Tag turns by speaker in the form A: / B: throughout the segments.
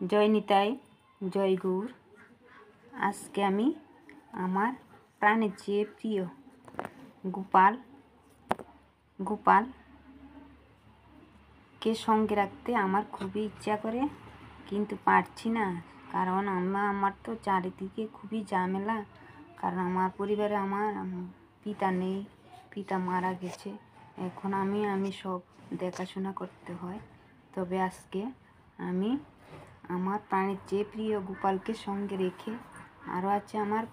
A: জয় নিতাই, জয় গৌর। আজকে আমি আমার প্রাণের চেয়ে প্রিয় গোপালকে সঙ্গে রাখতে আমার খুবই ইচ্ছা করে, কিন্তু পারছি না। কারণ আমার তো চারিদিকে খুবই ঝামেলা। কারণ আমার পরিবারে আমার পিতা নেই, পিতা মারা গেছে। এখন আমি সব দেখাশোনা করতে হয়। তবে আজকে আমি আমার প্রাণের চেয়ে প্রিয় গোপালকে সঙ্গে রেখে, আরও আছে আমার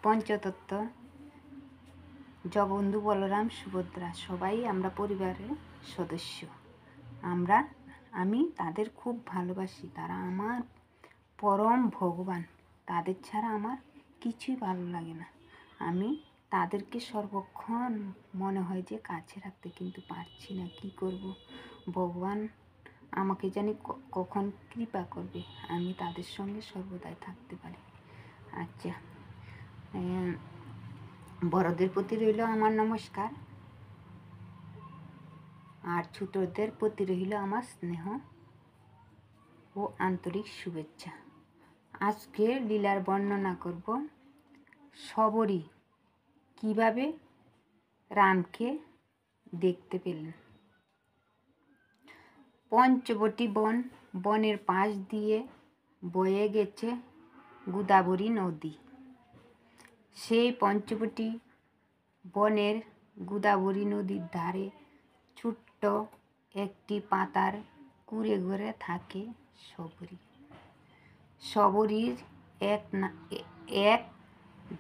A: পঞ্চতত্ত্ব জগবন্ধু, বলরাম, সুভদ্রা, সবাই আমরা পরিবারের সদস্য। আমি তাদের খুব ভালোবাসি। তারা আমার পরম ভগবান। তাদের ছাড়া আমার কিছুই ভালো লাগে না। আমি তাদেরকে সর্বক্ষণ মনে হয় যে কাছে রাখতে, কিন্তু পারছি না। কি করব? ভগবান আমাকে জানি কখন কৃপা করবে, আমি তাদের সঙ্গে সর্বদাই থাকতে পারি। আচ্ছা, বড়দের প্রতি রইল আমার নমস্কার, আর ছোটদের প্রতি রইল আমার স্নেহ ও আন্তরিক শুভেচ্ছা। আজকে লীলার বর্ণনা করব শবরী কিভাবে রামকে দেখতে পেলেন। পঞ্চবটী বনের পাশ দিয়ে বয়ে গেছে গোদাবরী নদী। সেই পঞ্চবটী বনের গোদাবরী নদীর ধারে ছোট্ট একটি পাতার কুঁড়ে ঘরে থাকে শবরী। শবরীর এক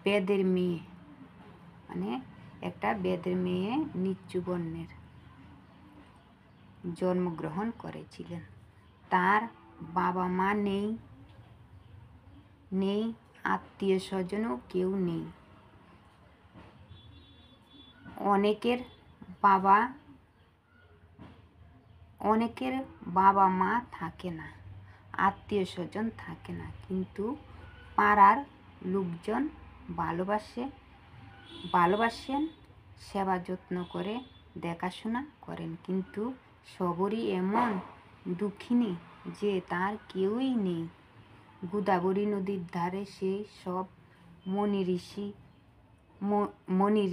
A: বেদের মেয়ে, মানে একটা বেদের মেয়ে নিচু বর্ণের জন্মগ্রহণ করেছিলেন। তার বাবা মা নেই, আত্মীয় স্বজনও কেউ নেই। অনেকের বাবা মা থাকে না, আত্মীয় স্বজন থাকে না, কিন্তু পাড়ার লোকজন ভালোবাসেন, সেবা যত্ন করে দেখাশোনা করেন। কিন্তু শবরী এমন দুঃখিনী যে তার কেউই নেই। গোদাবরী নদীর ধারে সেই সব মনি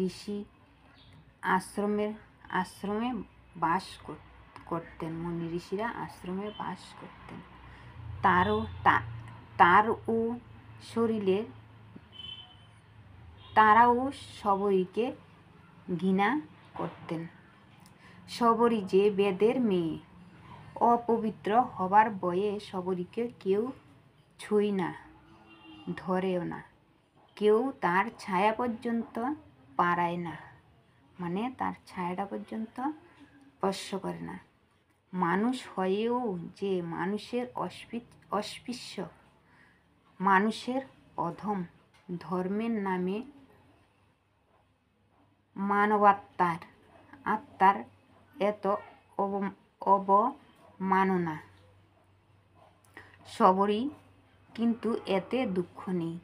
A: ঋষি আশ্রমে বাস করতেন। মনি ঋষিরা আশ্রমে বাস করতেন। তারাও শবরীকে ঘৃণা করতেন। শবরী যে বেদের মেয়ে, অপবিত্র হবার ভয়ে শবরীকে কেউ ছুঁয় না, ধরেও না, কেউ তার ছায়া পর্যন্ত পাড়ায় না, মানে তার ছায়াটা পর্যন্ত স্পর্শ করে না। মানুষ হয়েও যে মানুষের অস্পৃশ্য, মানুষের অধম, ধর্মের নামে আত্মার এত অবমাননা। শবরী কিন্তু এতে দুঃখ নেই,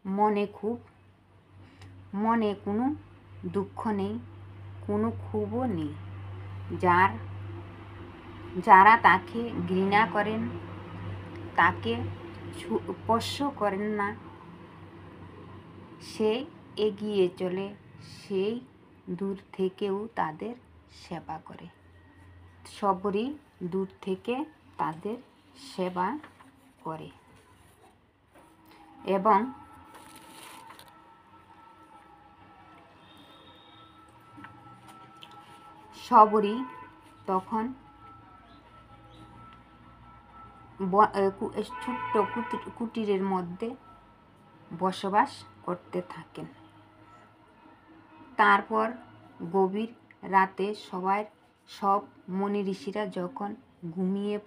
A: মনে কোনো দুঃখ নেই, কোনো ক্ষোভও নেই। যারা তাকে ঘৃণা করেন, তাকে স্পর্শ করেন না, সে এগিয়ে চলে, সেই দূর থেকেও তাদের সেবা করে। শবরী দূর থেকে তাদের সেবা করে এবং শবরী তখন ছোট্ট কুটিরের মধ্যে বসবাস করতে থাকেন। তারপর গভীর রাতে সব মনি ঋষিরা যখন ঘুমিয়ে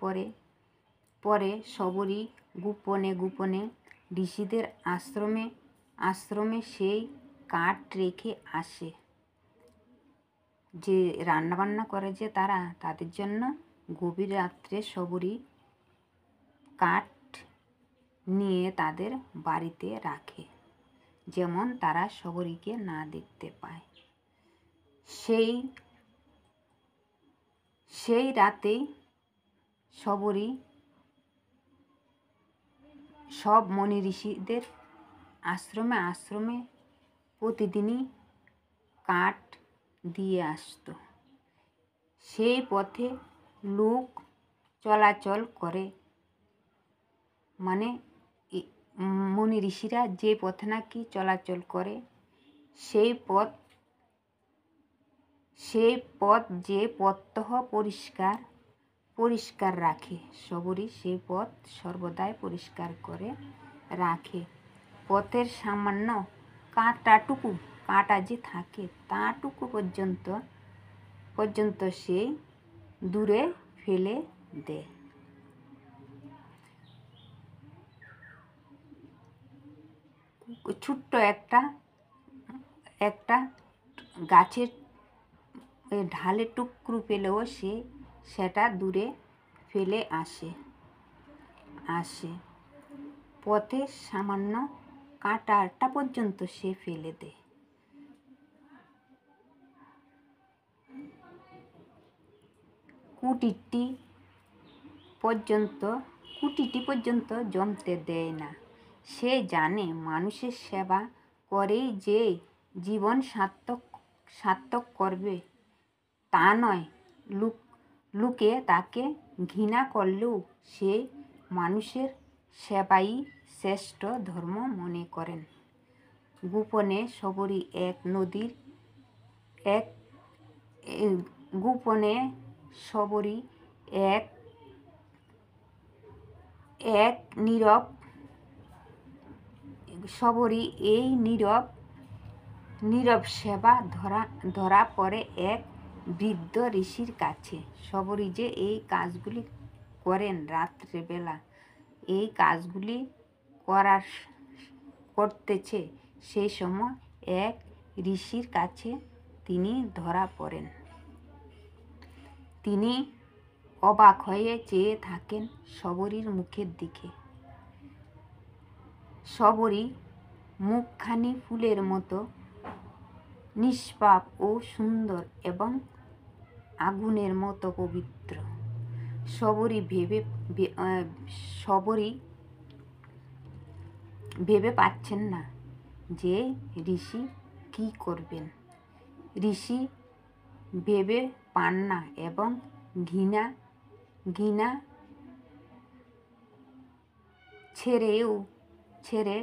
A: পড়ে শবরী গোপনে ঋষিদের আশ্রমে সেই কাঠ রেখে আসে, যে রান্নাবান্না করে যে তাদের জন্য। গভীর রাত্রে শবরী কাঠ নিয়ে তাদের বাড়িতে রাখে, যেমন তারা শবরীকে না দেখতে পায়। সেই রাতেই শবরী সব মুনি ঋষিদের আশ্রমে আশ্রমে প্রতিদিনই কাঠ দিয়ে আসতো। সেই পথে লোক চলাচল করে, মানে মুনি ঋষিরা যে পথে নাকি চলাচল করে সেই পথ যে প্রত্যহ পরিষ্কার রাখে, সবরই সেই পথ সর্বদাই পরিষ্কার করে রাখে। পথের সামান্য কাঁটা যে থাকে তাটুকু পর্যন্ত সে দূরে ফেলে দেয়। ছোট্ট একটা গাছের ঢালে টুকরো পেলেও সে সেটা দূরে ফেলে আসে। পথে সামান্য কাঁটাটা পর্যন্ত সে ফেলে দেয়। কুটিটি পর্যন্ত জমতে দেয় না। সে জানে মানুষের সেবা করেই যে জীবন সার্থক করবে তা নয়। লোকে তাকে ঘৃণা করলেও সে মানুষের সেবাই শ্রেষ্ঠ ধর্ম মনে করেন। গোপনে সবরই এই নীরব সেবা ধরা পড়ে এক বৃদ্ধ ঋষির কাছে। সবরই যে এই কাজগুলি করেন রাত্রেবেলা, এই কাজগুলি করতেছে সেই সময় এক ঋষির কাছে তিনি ধরা পড়েন। তিনি অবাক হয়ে চেয়ে থাকেন সবরীর মুখের দিকে। সবরী মুখখানি ফুলের মতো নিষ্পাপ ও সুন্দর এবং আগুনের মতো পবিত্র। সবরী ভেবে পাচ্ছেন না যে ঋষি কি করবেন। ঋষি ভেবে পান না এবং ঘৃণা ছেড়ে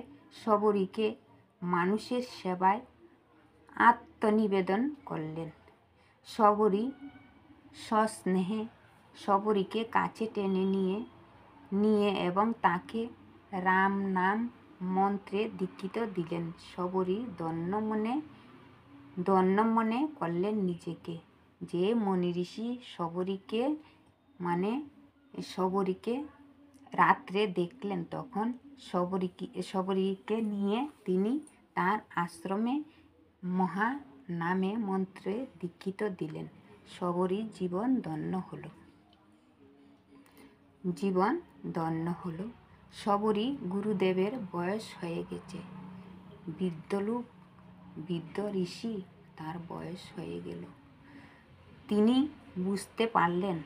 A: সবরীকে মানুষের সেবায় আত্মনিবেদন করলেন। সবরী সস্নেহে সবরীকে কাছে টেনে নিয়ে এবং তাকে রাম নাম মন্ত্রে দীক্ষিত দিলেন। সবরী ধন্য মনে করলেন নিজেকে যে মুনি ঋষি সবরীকে রাত্রে দেখলেন, তখন সবরীকে নিয়ে তিনি তার আশ্রমে মহা নামে মন্ত্রে দীক্ষিত দিলেন। সবরীর জীবন ধন্য হলো। সবরী গুরুদেবের বয়স হয়ে গেছে। বৃদ্ধ ঋষি, তার বয়স হয়ে গেল। তিনি বুঝতে পারলেন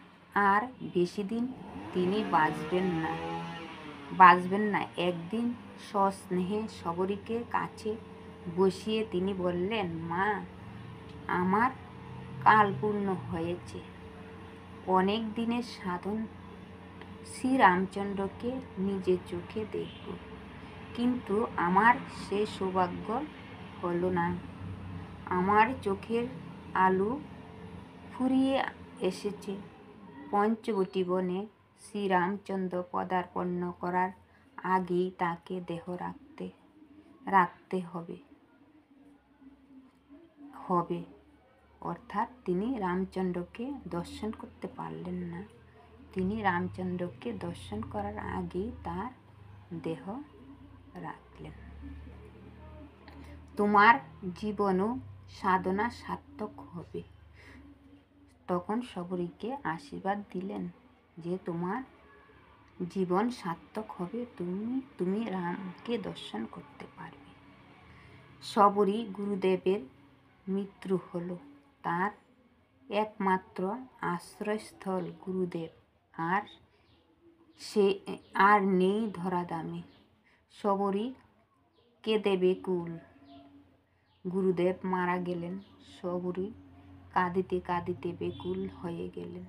A: আর বেশি দিন তিনি বাঁচবেন না। একদিন সস্নেহে সবরীকে কাছে বসিয়ে তিনি বললেন, মা, আমার কাল পূর্ণ হয়েছে। অনেক দিনের সাধন শ্রীরামচন্দ্রকে নিজের চোখে দেখব, কিন্তু আমার সে সৌভাগ্য হলো না। আমার চোখের আলো ফুরিয়ে এসেছে। পঞ্চবটী বনে শ্রীরামচন্দ্র পদার্পণ করার আগেই তাকে দেহ রাখতে হবে। অর্থাৎ তিনি রামচন্দ্রকে দর্শন করতে পারলেন না। তিনি রামচন্দ্রকে দর্শন করার আগেই তার দেহ রাখলেন। তোমার জীবনও সাধনা সার্থক হবে। তখন সবরীকে আশীর্বাদ দিলেন যে তোমার জীবন সার্থক হবে, তুমি রামকে দর্শন করতে পারবে। সবরী গুরুদেবের মৃত্যু হলো। তার একমাত্র আশ্রয়স্থল গুরুদেব আর নেই ধরাধামে। সবরী কেঁদে বেকুল। গুরুদেব মারা গেলেন। সবরী কাঁদিতে কাঁদিতে বেকুল হয়ে গেলেন।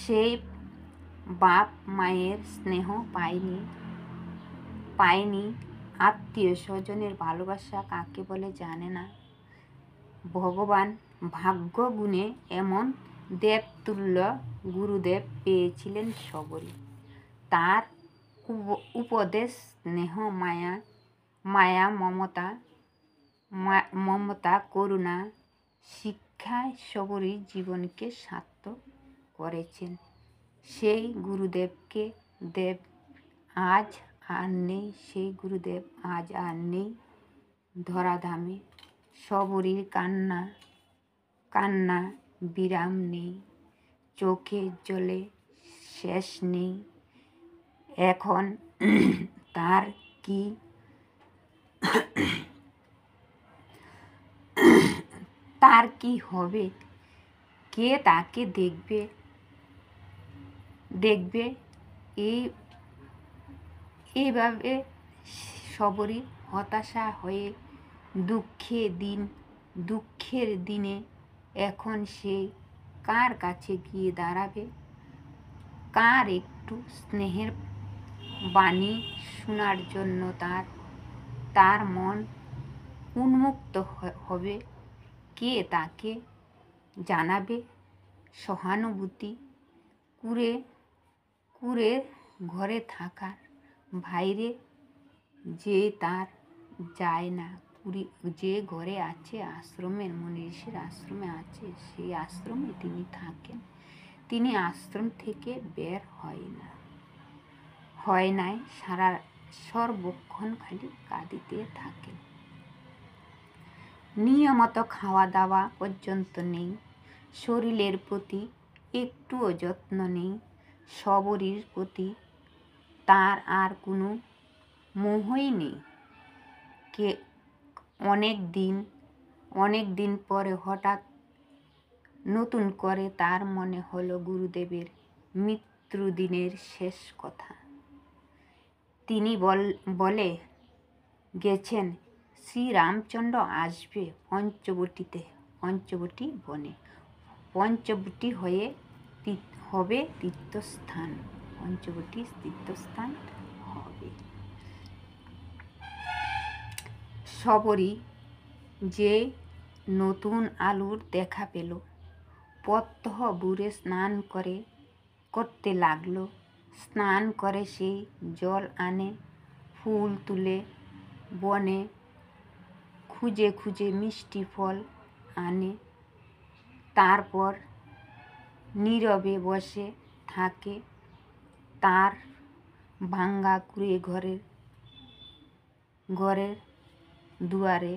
A: সেই বাপ মায়ের স্নেহ পায়নি, আত্মীয় স্বজনের ভালোবাসা কাকে বলে জানে না। ভগবান ভাগ্য গুণে এমন দেবতুল্য গুরুদেব পেয়েছিলেন সবরী। তার উপদেশ, স্নেহ, মায়া, মমতা, করুণা, শিক্ষায় সবরীর জীবনকে সার্থক করেছেন। সেই গুরুদেবকে আজ আর নেই, সেই গুরুদেব আজ আর নেই ধরাধামে। সবরীর কান্না বিরাম নেই, চোখের জলে শেষ নেই। এখন তার কি হবে? কে তাকে দেখবে? এইভাবে সবরী হতাশা হয়ে দুঃখের দিনে এখন সে কার কাছে গিয়ে দাঁড়াবে? কার একটু স্নেহের বাণী শোনার জন্য তার মন উন্মুক্ত হবে? কে তাকে জানাবে সহানুভূতি? কুঁড়ে ঘরে থাকার বাইরে যে তার যায় না। যে ঘরে আছে, আশ্রমের, মনি ঋষির আশ্রমে আছে, সেই আশ্রমে তিনি থাকেন। তিনি আশ্রম থেকে বের হয় নাই, সর্বক্ষণ খালি কাঁদিতে থাকেন। নিয়মিত খাওয়া দাওয়া পর্যন্ত নেই, শরীরের প্রতি একটুও যত্ন নেই। সবরীর প্রতি তার আর কোনো মোহই নেই। অনেক দিন পরে হঠাৎ নতুন করে তার মনে হলো গুরুদেবের মৃত্যুদিনের শেষ কথা। তিনি বলে গেছেন শ্রীরামচন্দ্র আসবে পঞ্চবটী বনে। পঞ্চবটী হবে তীর্থস্থান। পঞ্চবটী তীর্থস্থান হবে। সবরী যে নতুন আলোর দেখা পেল, প্রত্যহ ভোরে স্নান করতে লাগলো। স্নান করে সেই জল আনে, ফুল তুলে, বনে খুঁজে খুঁজে মিষ্টি ফল আনে। তারপর নীরবে বসে থাকে তার ভাঙা কুঁড়ে ঘরের দুয়ারে,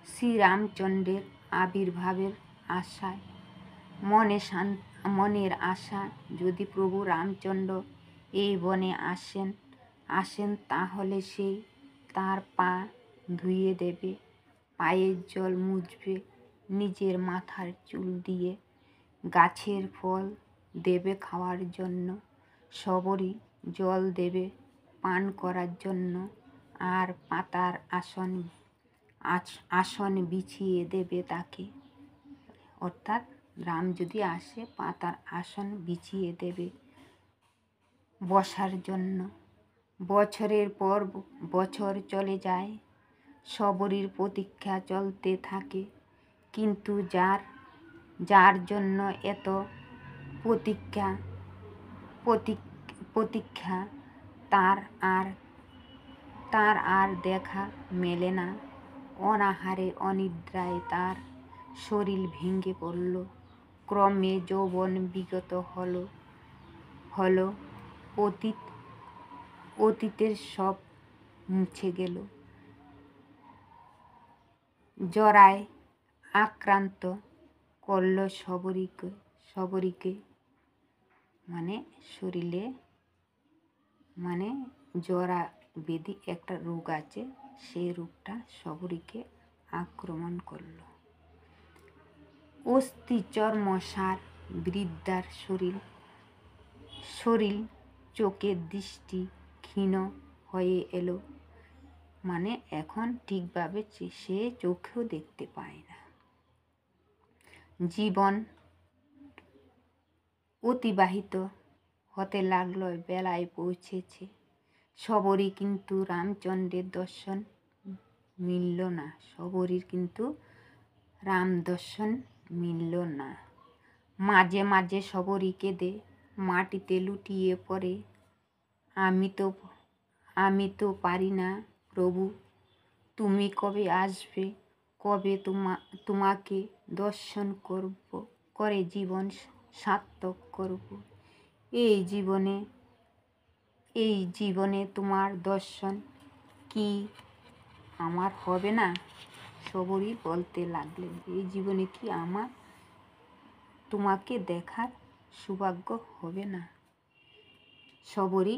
A: শ্রীরামচন্দ্রের আবির্ভাবের আশায়। মনের আশা, যদি প্রভু রামচন্দ্র এই বনে আসেন তাহলে সে তার পা ধুয়ে দেবে, পায়ের জল মুছবে, নিজের মাথার চুল দিয়ে গাছের ফল দেবে খাওয়ার জন্য, সবরী জল দেবে পান করার জন্য, আর পাতার আসন বিছিয়ে দেবে তাকে। অর্থাৎ রাম যদি আসে, পাতার আসন বিছিয়ে দেবে বসার জন্য। বছরের পর বছর চলে যায়, সবরীর প্রতীক্ষা চলতে থাকে। কিন্তু যার জন্য এত প্রতীক্ষা তার আর দেখা মেলে না। অনাহারে অনিদ্রায় তার শরীর ভেঙে পড়ল। ক্রমে যৌবন বিগত হলো, অতীতের সব মুছে গেল। জরায় আক্রান্ত করল সবরীকে, মানে শরীরে, মানে জরা ব্যাধি একটা রোগ আছে, সেই রোগটা সবরীকে আক্রমণ করল। অস্থি চর্মসার বৃদ্ধার শরীর, চোখের দৃষ্টি ক্ষীণ হয়ে এলো, মানে এখন ঠিকভাবে সে চোখেও দেখতে পায় না। জীবন অতিবাহিত হতে লাগলো, বেলায় পৌঁছেছে। সবরই কিন্তু রামচন্দ্রের দর্শন মিলল না, সবরই কিন্তু রাম দর্শন মিলল না। মাঝে মাঝে সবরই কেঁদে মাটিতে লুটিয়ে পড়ে, আমি তো পারি না প্রভু, তুমি কবে আসবে, কবে তোমাকে দর্শন করে জীবন সার্থক করব। এই জীবনে তোমার দর্শন কি আমার হবে না? সবরই বলতে লাগলেন, এই জীবনে কি আমার তোমাকে দেখার সৌভাগ্য হবে না? সবরই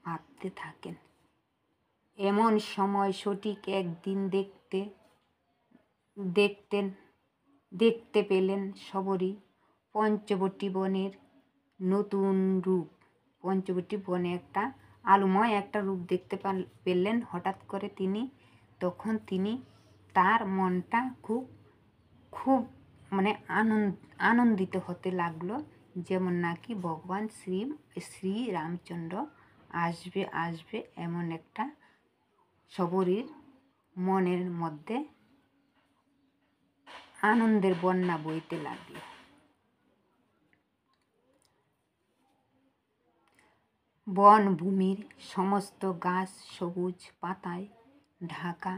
A: ভাবতে থাকেন। এমন সময় সঠিক একদিন দেখতে পেলেন সবরই পঞ্চবটী বনের নতুন রূপ। পঞ্চবটী বনে একটা আলোময় একটা রূপ দেখতে পেলেন হঠাৎ করে তখন তার মনটা খুব মানে আনন্দিত হতে লাগলো, যেমন নাকি ভগবান শ্রী রামচন্দ্র আসবে এমন একটা সবরীর মনের মধ্যে আনন্দের বন্যা বইতে লাগলো। বনভূমির সমস্ত গাছ সবুজ পাতায় ঢাকা,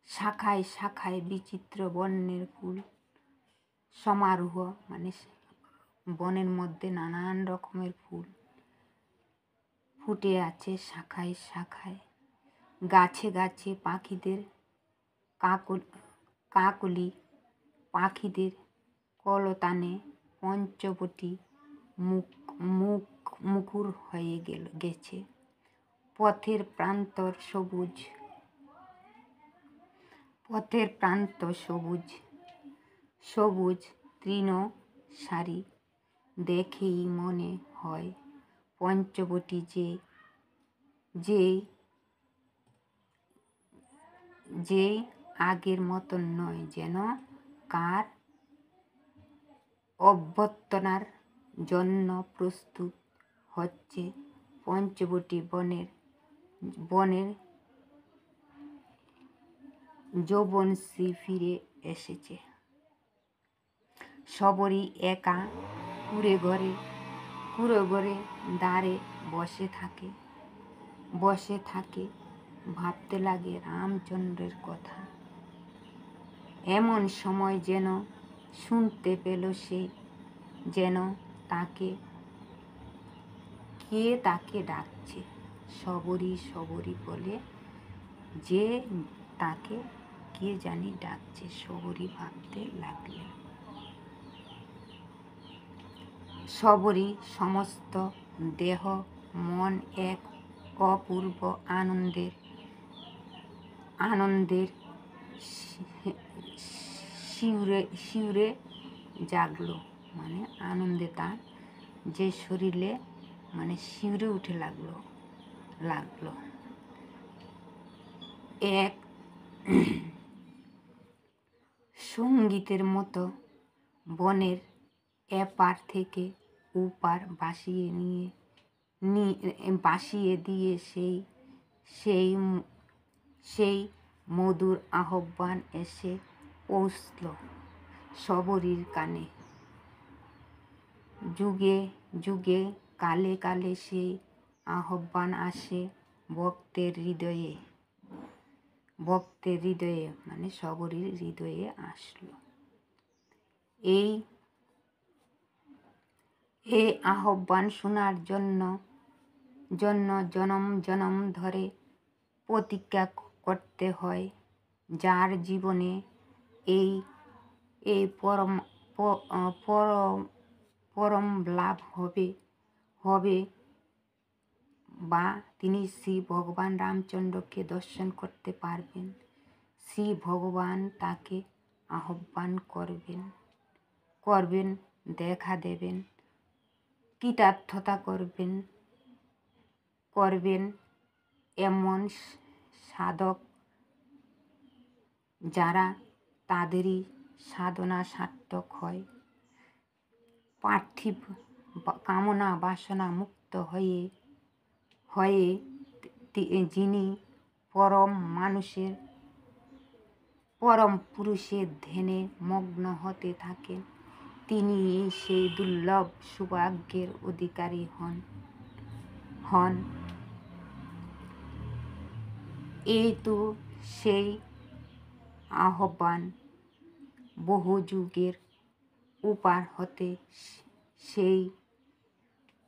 A: শাখায় শাখায় বিচিত্র বর্ণের ফুল সমারোহ, মানে বনের মধ্যে নানান রকমের ফুল ফুটে আছে শাখায় শাখায়। গাছে গাছে পাখিদের কাকলি পাখিদের কলতানে পঞ্চবটী মুখর হয়ে গেছে। পথের প্রান্ত সবুজ তৃণ সারি, দেখেই মনে হয় পঞ্চবটী যে আগের মতন নয়, যেন কার অভ্যর্থনার জন্য প্রস্তুত হচ্ছে। পঞ্চবটী বনের যৌবনশ্রী ফিরে এসেছে। সবরই একা কুঁড়ে ঘরে দাঁড়ে বসে থাকে, ভাবতে লাগে রামচন্দ্রের কথা। এমন সময় যেন শুনতে পেল সে, যেন কে তাকে ডাকছে। সবরই বলে যে তাকে কে জানি ডাকছে। সবরই ভাবতে লাগলেন। সবরই সমস্ত দেহ মন এক অপূর্ব আনন্দের শিউরে জাগলো, মানে আনন্দে তার যে শরীরে মানে শিউরে উঠে লাগলো। এক সঙ্গীতের মতো বনের এপার থেকে ওপার বাসিয়ে দিয়ে সেই মধুর আহ্বান এসে পৌঁছল সবরীর কানে। যুগে যুগে কালে কালে সেই আহ্বান আসে ভক্তের হৃদয়ে, মানে সবরীর হৃদয়ে আসলো। এই আহ্বান শোনার জন্য জনম জনম ধরে প্রতীক্ষা করতে হয়। যার জীবনে এই পরম লাভ হবে বা তিনি শ্রী ভগবান রামচন্দ্রকে দর্শন করতে পারবেন, শ্রী ভগবান তাকে আহ্বান করবেন, দেখা দেবেন। কৃতার্থতা করবেন এমন সাধক যারা তাদেরই সাধনা সার্থক হয়। পার্থিব কামনা বাসনা মুক্ত হয়ে যিনি পরম পুরুষের ধ্যানে মগ্ন হতে থাকেন, তিনি সেই দুর্লভ সৌভাগ্যের অধিকারী হন। এই তো সেই আহ্বান। বহু যুগের উপার হতে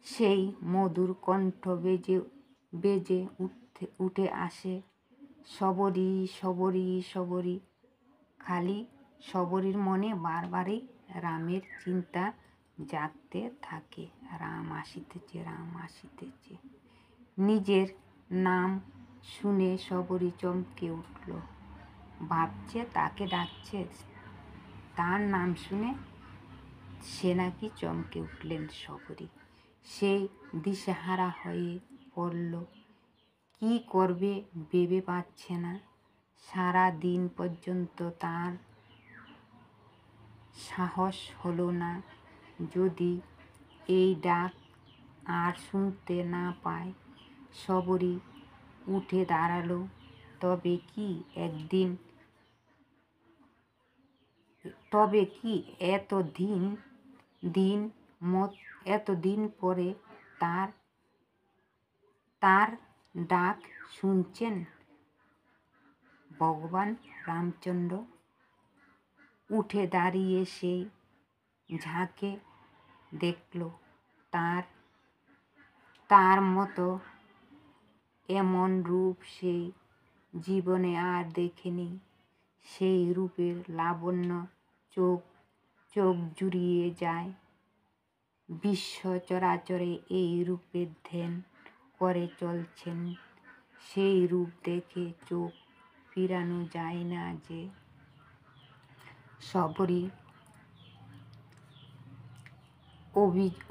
A: সেই মধুর কণ্ঠ বেজে উঠে আসে, শবরী শবরী শবরী। খালি শবরীর মনে বারবারই রামের চিন্তা জাগতে থাকে। রাম আসিতেছে, রাম আসিতেছে। নিজের নাম শুনে শবরী চমকে উঠল। ভাবছে তাকে ডাকছে, তার নাম শুনে সে নাকি চমকে উঠলেন শবরী। সে দিশেহারা হয়ে পড়ল, কি করবে ভেবে পাচ্ছে না। সারা দিন পর্যন্ত তার সাহস হলো না, যদি এই ডাক আর শুনতে না পায়। শবরী উঠে দাঁড়ালো। তবে কি এতদিন পরে তার ডাক শুনছেন ভগবান রামচন্দ্র। উঠে দাঁড়িয়ে সেই ঝাঁকে দেখল, তার মতো এমন রূপ সে জীবনে আর দেখেনি। সেই রূপের লাবণ্য চোখ জুড়িয়ে যায়। বিশ্ব চরাচরে এই রূপের ধ্যান করে চলছেন। সেই রূপ দেখে চোখ ফিরানো যায় না যে। শবরী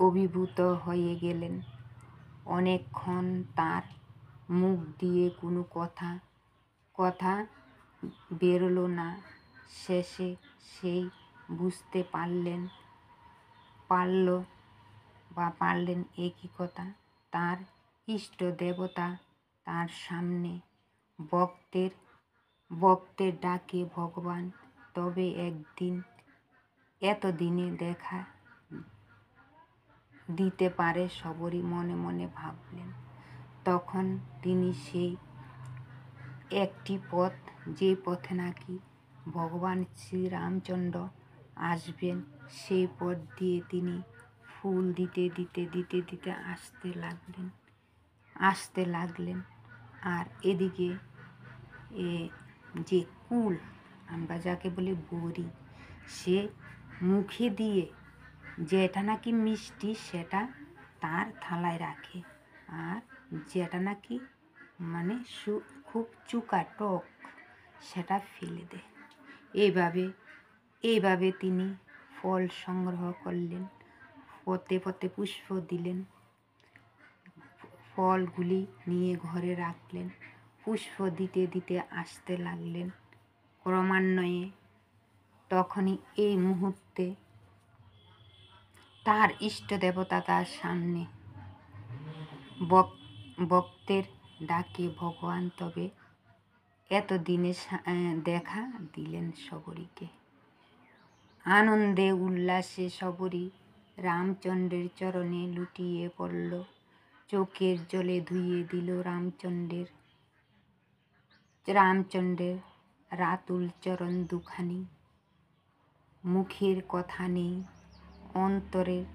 A: অভিভূত হয়ে গেলেন। অনেকক্ষণ তার মুখ দিয়ে কোনো কথা বেরোল না। শেষে সেই বুঝতে পারলেন একই কথা। তার ইষ্ট দেবতা তার সামনে, ভক্তের ডাকে ভগবান তবে এতদিনে দেখা দিতে পারে, শবরী মনে মনে ভাবলেন। তখন তিনি সেই একটি পথ, যে পথে নাকি ভগবান শ্রীরামচন্দ্র আসবেন, সেই পথ দিয়ে তিনি ফুল দিতে আসতে লাগলেন। আর এদিকে যে কুল, আমরা যাকে বলি বড়ি, সে মুখে দিয়ে যেটা নাকি মিষ্টি সেটা তার থালায় রাখে, আর যেটা নাকি মানে খুব চুকা টক সেটা ফেলে দেয়। এইভাবে তিনি ফল সংগ্রহ করলেন, পথে পথে পুষ্প দিলেন, ফলগুলি নিয়ে ঘরে রাখলেন, পুষ্প দিতে আসতে লাগলেন। ক্রমান্বয়ে তখনই এই মুহূর্তে তার ইষ্ট দেবতা তার সামনে, ভক্তের ডাকে ভগবান তবে এতদিনে দেখা দিলেন শবরীকে। আনন্দে উল্লাসে শবরী রামচন্দ্রের চরণে লুটিয়ে পড়ল। চোখের জলে ধুয়ে দিল রামচন্দ্রের রাতুল চরণ দুখানি। মুখের কথা নেই, অন্তরের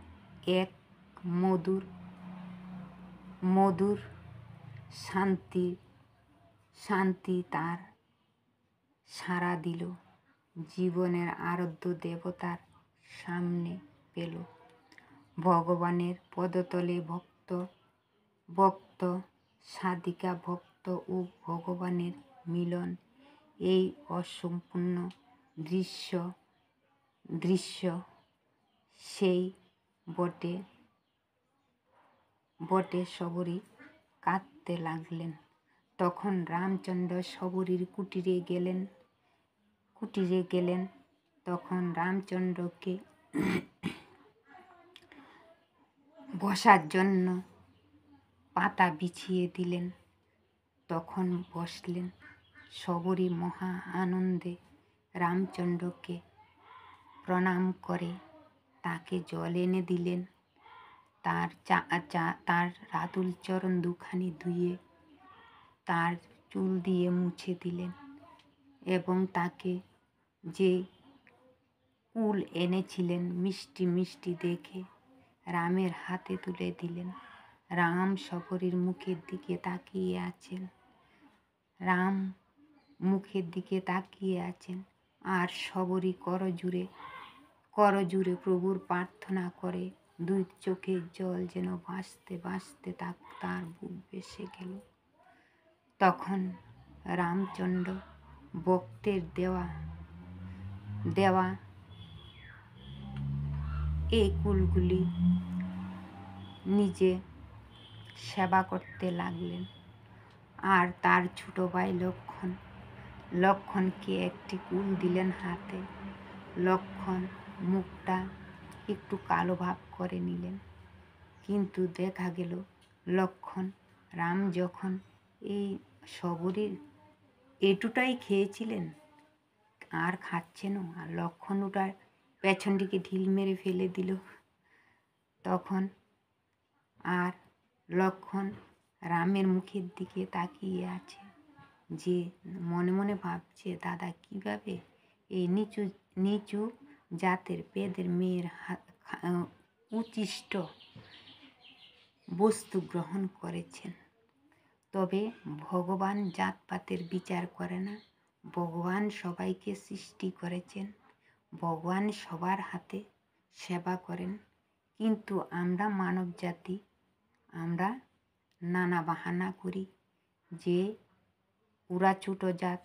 A: এক মধুর শান্তি তার সাড়া দিল। জীবনের আরাধ্য দেবতার সামনে পেল। ভগবানের পদতলে ভক্ত সাধিকা, ভক্ত ও ভগবানের মিলন। এই অসম্পূর্ণ দৃশ্য সেই বটে বটে শবরী কাঁদতে লাগলেন। তখন রামচন্দ্র শবরীর কুটিরে গেলেন। তখন রামচন্দ্রকে বসার জন্য পাতা বিছিয়ে দিলেন। তখন বসলেন। শবরী মহা আনন্দে রামচন্দ্রকে প্রণাম করে তাকে জল এনে দিলেন। তার রাতুল চরণ দুখানি ধুয়ে তার চুল দিয়ে মুছে দিলেন এবং তাকে যে কুল এনেছিলেন মিষ্টি মিষ্টি দেখে রামের হাতে তুলে দিলেন। রাম শবরীর মুখের দিকে তাকিয়ে আছেন। রাম মুখের দিকে তাকিয়ে আছেন আর শবরী করজুড়ে প্রভুর প্রার্থনা করে। দুই চোখের জল যেন ভাসতে ভাসতে তার বুক ভেসে গেল। তখন রামচন্দ্র ভক্তের দেওয়া এই কুলগুলি নিজে সেবা করতে লাগলেন। আর তার ছোট ভাই লক্ষণকে একটি কুল দিলেন হাতে। লক্ষণ মুখটা একটু কালো ভাব করে নিলেন, কিন্তু দেখা গেল লক্ষণ রাম যখন এই শবরীর এটুটাই খেয়েছিলেন আর খাচ্ছেন, আর লক্ষণ ওটার পেছন দিকে ঢিল মেরে ফেলে দিল। তখন আর লক্ষণ রামের মুখের দিকে তাকিয়ে আছে, যে মনে মনে ভাবছে দাদা কিভাবে এই নিচু জাতের পেদের মেয়ের উচ্ছিষ্ট বস্তু গ্রহণ করেছেন। তবে ভগবান জাতপাতের বিচার করে না। ভগবান সবাইকে সৃষ্টি করেছেন, ভগবান সবার হাতে সেবা করেন। কিন্তু আমরা মানব জাতি, আমরা নানা বাহানা করি যে ওরা ছোট জাত,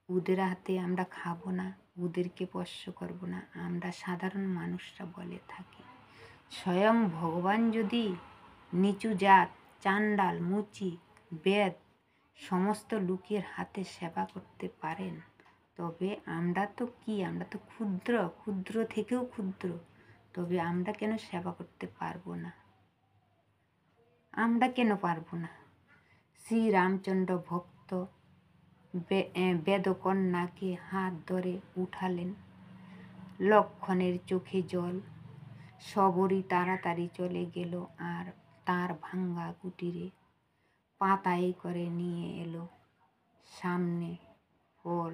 A: ওদের হাতে আমরা খাবো না, ওদেরকে স্পর্শ করব না, আমরা সাধারণ মানুষরা বলে থাকি। স্বয়ং ভগবান যদি নিচু জাত, চাণ্ডাল, মুচি, বেদ সমস্ত লোকের হাতে সেবা করতে পারেন, তবে আমরা তো ক্ষুদ্র থেকেও ক্ষুদ্র, তবে আমরা কেন সেবা করতে পারবো না? আমরা কেন পারবো না? শ্রী রামচন্দ্র ভক্ত বেদকন্যাকে হাত ধরে উঠালেন। লক্ষণের চোখে জল। শবরী তাড়াতাড়ি চলে গেল আর তার ভাঙ্গা কুটিরে পাতায় করে নিয়ে এলো। সামনে ফল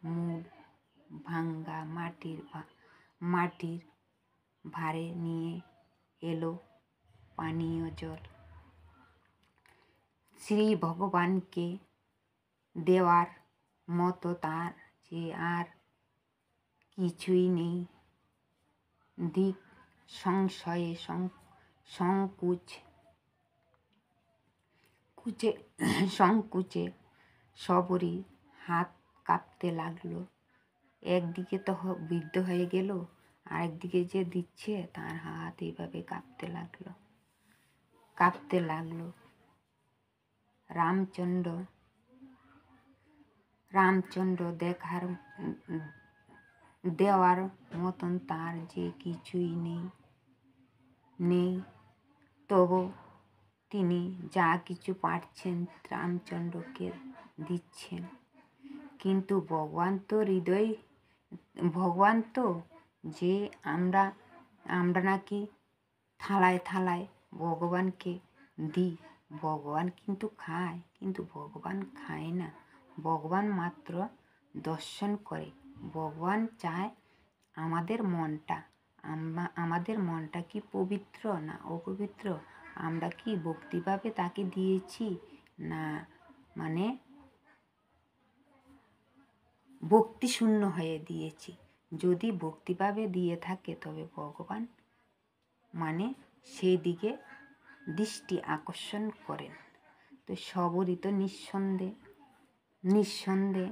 A: মূল ভাঙ্গা মাটির ভারে নিয়ে এলো পানীয় জল। শ্রী ভগবানকে দেওয়ার মতো তার যে আর কিছুই নেই। দিক সংশয়ে সংকুচে শবরী হাত কাঁপতে লাগলো। একদিকে তো বৃদ্ধ হয়ে গেল, আরেকদিকে যে দিচ্ছে তার হাত এইভাবে কাঁপতে লাগলো। রামচন্দ্র দেওয়ার মতন তার যে কিছুই নেই, তবু তিনি যা কিছু পারছেন রামচন্দ্রকে দিচ্ছেন। কিন্তু ভগবান তো যে আমরা নাকি থালায় থালায় ভগবানকে দিই, ভগবান কিন্তু খায়, কিন্তু ভগবান খায় না। ভগবান মাত্র দর্শন করে। ভগবান চায় আমাদের মনটা কি পবিত্র না অপবিত্র, আমরা কি ভক্তিভাবে তাকে দিয়েছি না মানে ভক্তিশূন্য হয়ে দিয়েছি। যদি ভক্তিভাবে দিয়ে থাকে তবে ভগবান সেই দিকে দৃষ্টি আকর্ষণ করেন। তো শবরী তো নিঃসন্দেহে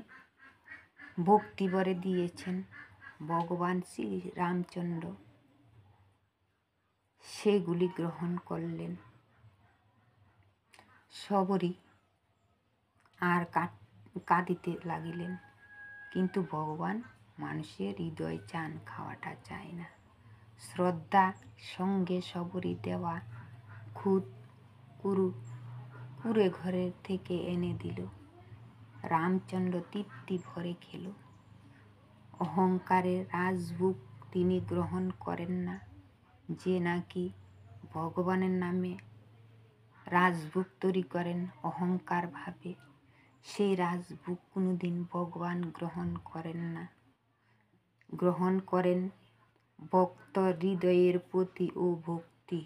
A: ভক্তি ভরে দিয়েছেন। ভগবান শ্রী রামচন্দ্র সেগুলি গ্রহণ করলেন। সবরই আর কাঁদিতে লাগিলেন। কিন্তু ভগবান মানুষের হৃদয় চান, খাওয়াটা চায় না। শ্রদ্ধা সঙ্গে সবরই দেওয়া খুদ কুড়ে ঘরের থেকে এনে দিল। রামচন্দ্র তৃপ্তি ভরে খেল। অহংকারের রাজভোগ তিনি গ্রহণ করেন না। যে নাকি ভগবানের নামে রাজভোগ তৈরি করেন অহংকার ভাবে, সেই রাজভোগ কোনোদিন ভগবান গ্রহণ করেন না। গ্রহণ করেন ভক্ত হৃদয়ের প্রতি ও ভক্তি।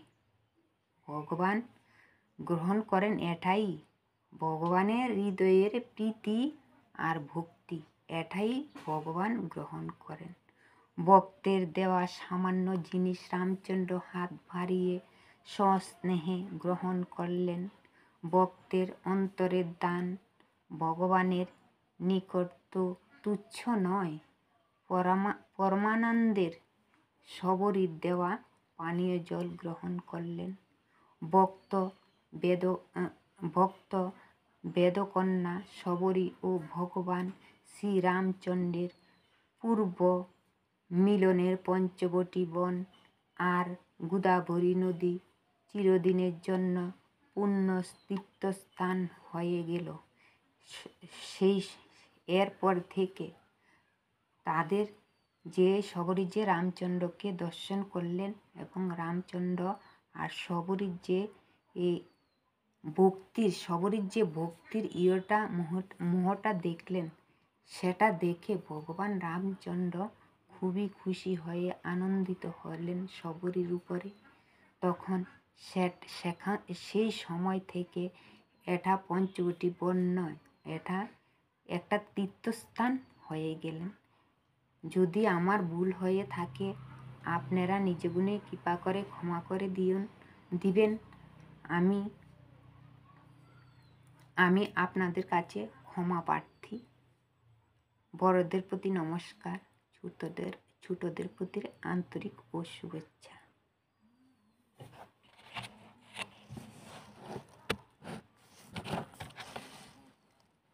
A: ভগবান গ্রহণ করেন এটাই, ভগবানের হৃদয়ের প্রীতি আর ভক্তি, এটাই ভগবান গ্রহণ করেন। ভক্তের দেওয়া সামান্য জিনিস রামচন্দ্র হাত বাড়িয়ে সস্নেহে গ্রহণ করলেন। ভক্তের অন্তরের দান ভগবানের নিকট তো তুচ্ছ নয়। পরমানন্দের সবরীর দেওয়া পানীয় জল গ্রহণ করলেন। ভক্ত বেদকন্যা সবরী ও ভগবান শ্রীরামচন্দ্রের পূর্ব মিলনের পঞ্চবটী বন আর গোদাবরী নদী চিরদিনের জন্য পুণ্য তীর্থস্থান হয়ে গেল। এরপর থেকে তাদের সবরী যে রামচন্দ্রকে দর্শন করলেন এবং রামচন্দ্র আর সবরীর যে ভক্তির মোহটা দেখলেন, সেটা দেখে ভগবান রামচন্দ্র খুবই খুশি হয়ে আনন্দিত হলেন সবরীর উপরে। তখন সেই সময় থেকে এটা পঞ্চবটী বন নয়, এটা একটা তীর্থস্থান হয়ে গেলেন। যদি আমার ভুল হয়ে থাকে আপনারা নিজ গুণে কৃপা করে ক্ষমা করে দিবেন। আমি আপনাদের কাছে ক্ষমা প্রার্থী। বড়দের প্রতি নমস্কার, ছোটদের প্রতি আন্তরিক ও শুভেচ্ছা।